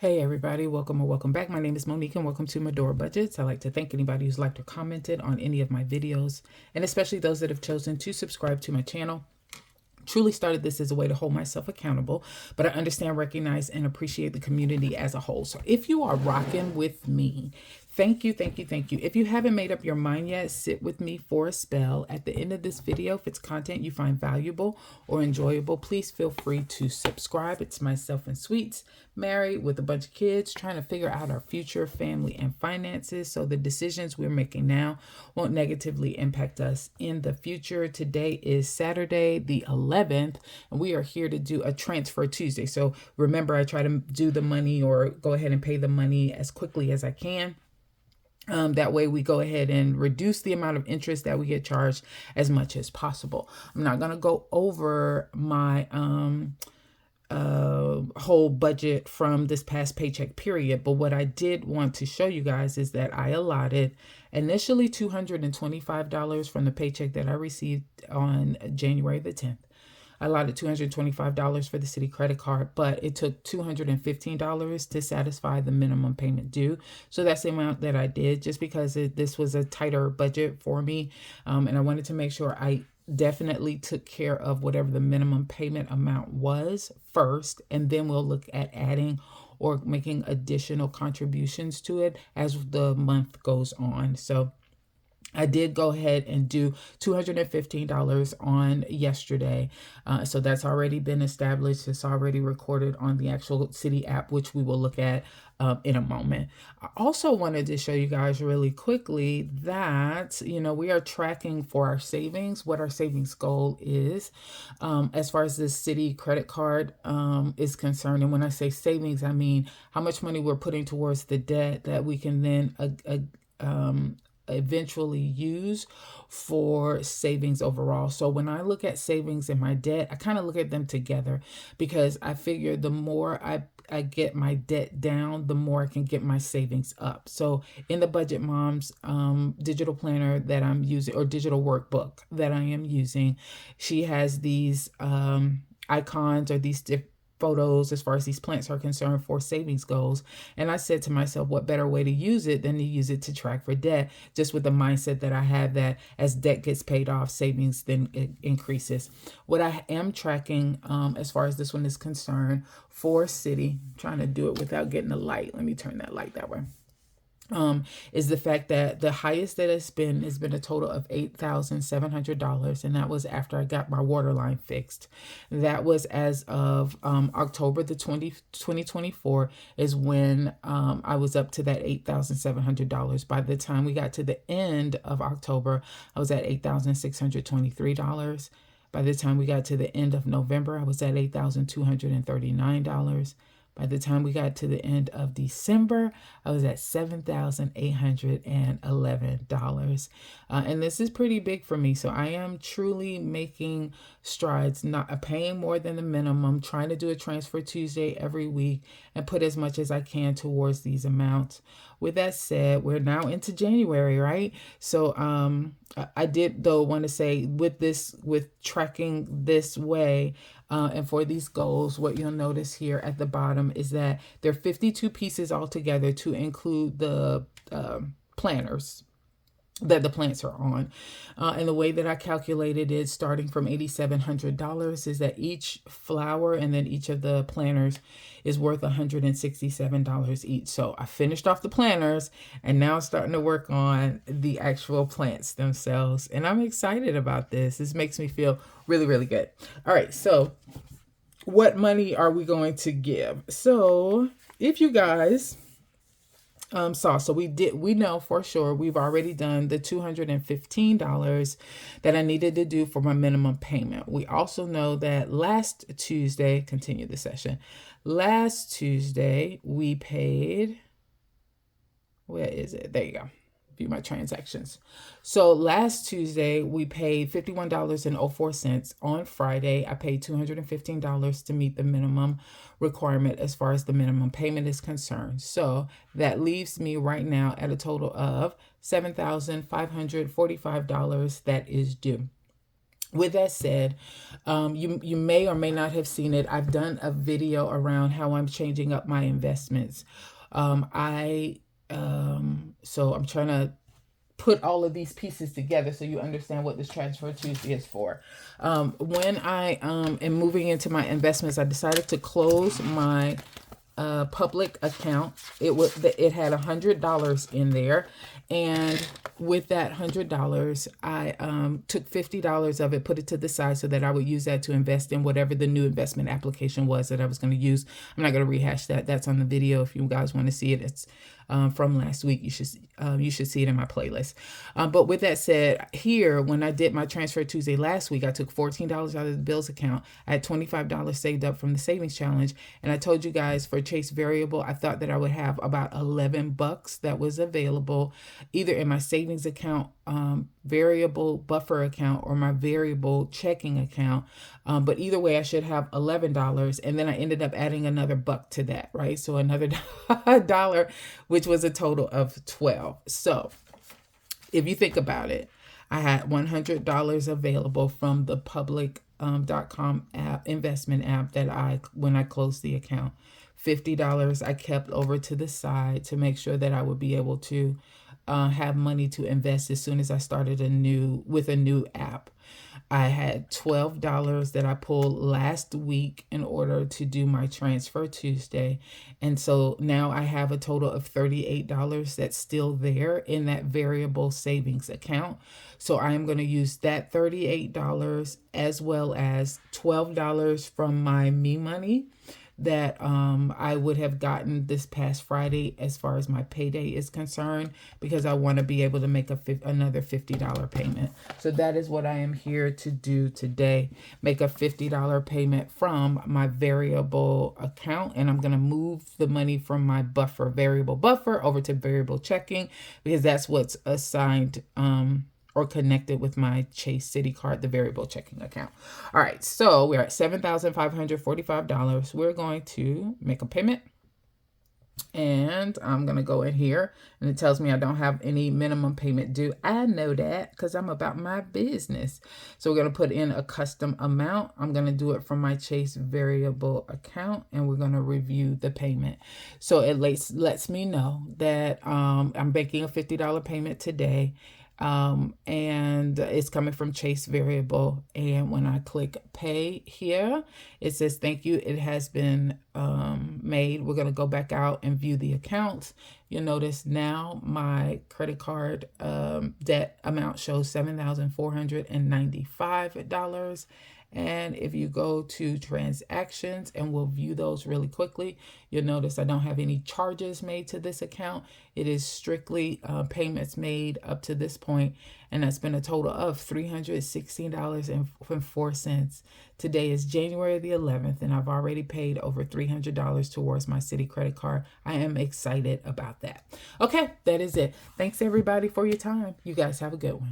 Hey everybody, welcome or welcome back. My name is Monique and welcome to Medora Budgets. I'd like to thank anybody who's liked or commented on any of my videos, and especially those that have chosen to subscribe to my channel. Truly started this as a way to hold myself accountable, but I understand, recognize, and appreciate the community as a whole. So if you are rocking with me, thank you, thank you, thank you. If you haven't made up your mind yet, sit with me for a spell. At the end of this video, if it's content you find valuable or enjoyable, please feel free to subscribe. It's myself and Sweets, married with a bunch of kids, trying to figure out our future, family, and finances so the decisions we're making now won't negatively impact us in the future. Today is Saturday, the 11th, and we are here to do a transfer Tuesday. So remember, I try to do the money or go ahead and pay the money as quickly as I can. That way we go ahead and reduce the amount of interest that we get charged as much as possible. I'm not going to go over my whole budget from this past paycheck period, but what I did want to show you guys is that I allotted initially $225 from the paycheck that I received on January the 10th. I allotted $225 for the Citi credit card, but it took $215 to satisfy the minimum payment due. So that's the amount that I did, just because this was a tighter budget for me. And I wanted to make sure I definitely took care of whatever the minimum payment amount was first, and then we'll look at adding or making additional contributions to it as the month goes on. So I did go ahead and do $215 on yesterday. So that's already been established. It's already recorded on the actual Citi app, which we will look at in a moment. I also wanted to show you guys really quickly that, we are tracking for our savings, what our savings goal is, as far as this Citi credit card is concerned. And when I say savings, I mean how much money we're putting towards the debt that we can then eventually use for savings overall. So when I look at savings and my debt, I kind of look at them together, because I figure the more I get my debt down, the more I can get my savings up. So in the Budget Moms digital planner that I'm using, or digital workbook that I am using, she has these icons, or these photos as far as these plants are concerned, for savings goals. And I said to myself, what better way to use it than to use it to track for debt, just with the mindset that I have that as debt gets paid off, savings then it increases. What I am tracking as far as this one is concerned for Citi, I'm trying to do it without getting the light. Let me turn that light that way. Is the fact that the highest that it's been has been a total of $8,700, and that was after I got my water line fixed. That was as of October the 2024 is when I was up to that $8,700. By the time we got to the end of October, I was at $8,623. By the time we got to the end of November, I was at $8,239. By the time we got to the end of December, I was at $7,811. And this is pretty big for me. So I am truly making strides, not paying more than the minimum, trying to do a transfer Tuesday every week and put as much as I can towards these amounts. With that said, we're now into January, right? So I did, though, want to say with tracking this way, and for these goals, what you'll notice here at the bottom is that there are 52 pieces altogether, to include the planners that the plants are on. And the way that I calculated it, starting from $8,700, is that each flower and then each of the planters is worth $167 each. So I finished off the planters, and now I'm starting to work on the actual plants themselves. And I'm excited about this. This makes me feel really, really good. All right, so what money are we going to give? So if you guys so we know for sure we've already done the $215 that I needed to do for my minimum payment. We also know that last Tuesday, continue the session. Last Tuesday we paid, where is it? There you go. View my transactions. So last Tuesday we paid $51.04. On Friday I paid $215 to meet the minimum requirement as far as the minimum payment is concerned. So that leaves me right now at a total of $7,545 that is due. With that said, you may or may not have seen it. I've done a video around how I'm changing up my investments. I so I'm trying to put all of these pieces together so you understand what this Transfer Tuesday is for. When I am moving into my investments, I decided to close my public account. It had $100 in there, and with that $100, I took $50 of it, put it to the side so that I would use that to invest in whatever the new investment application was that I was going to use. I'm not going to rehash that. That's on the video if you guys want to see it. It's from last week. You should see it in my playlist. But with that said, here when I did my Transfer Tuesday last week, I took $14 out of the bills account. I had $25 saved up from the savings challenge, and I told you guys for Chase Variable, I thought that I would have about $11 that was available either in my savings account, variable buffer account, or my variable checking account. But either way, I should have $11, and then I ended up adding another buck to that, right? So another dollar, which was a total of 12. So if you think about it, I had $100 available from the public.com app, investment app that when I closed the account. $50 I kept over to the side to make sure that I would be able to have money to invest as soon as I started with a new app. I had $12 that I pulled last week in order to do my Transfer Tuesday. And so now I have a total of $38 that's still there in that variable savings account. So I am going to use that $38 as well as $12 from my Me Money that I would have gotten this past Friday as far as my payday is concerned, because I want to be able to make another $50 payment. So that is what I am here to do today, make a $50 payment from my variable account, and I'm going to move the money from my variable buffer over to variable checking, because that's what's assigned or connected with my Chase Citi card, the variable checking account. All right, so we're at $7,545. We're going to make a payment. And I'm going to go in here, and it tells me I don't have any minimum payment due. I know that because I'm about my business. So we're going to put in a custom amount. I'm going to do it from my Chase variable account, and we're going to review the payment. So it lets me know that I'm making a $50 payment today. And it's coming from Chase Variable. And when I click pay here, it says, thank you. It has been made. We're going to go back out and view the accounts. You'll notice now my credit card debt amount shows $7,495. And if you go to transactions, and we'll view those really quickly, you'll notice I don't have any charges made to this account. It is strictly payments made up to this point, and that's been a total of $316.04. Today is January the 11th, and I've already paid over $300 towards my Citi credit card. I am excited about that. Okay, that is it. Thanks everybody for your time. You guys have a good one.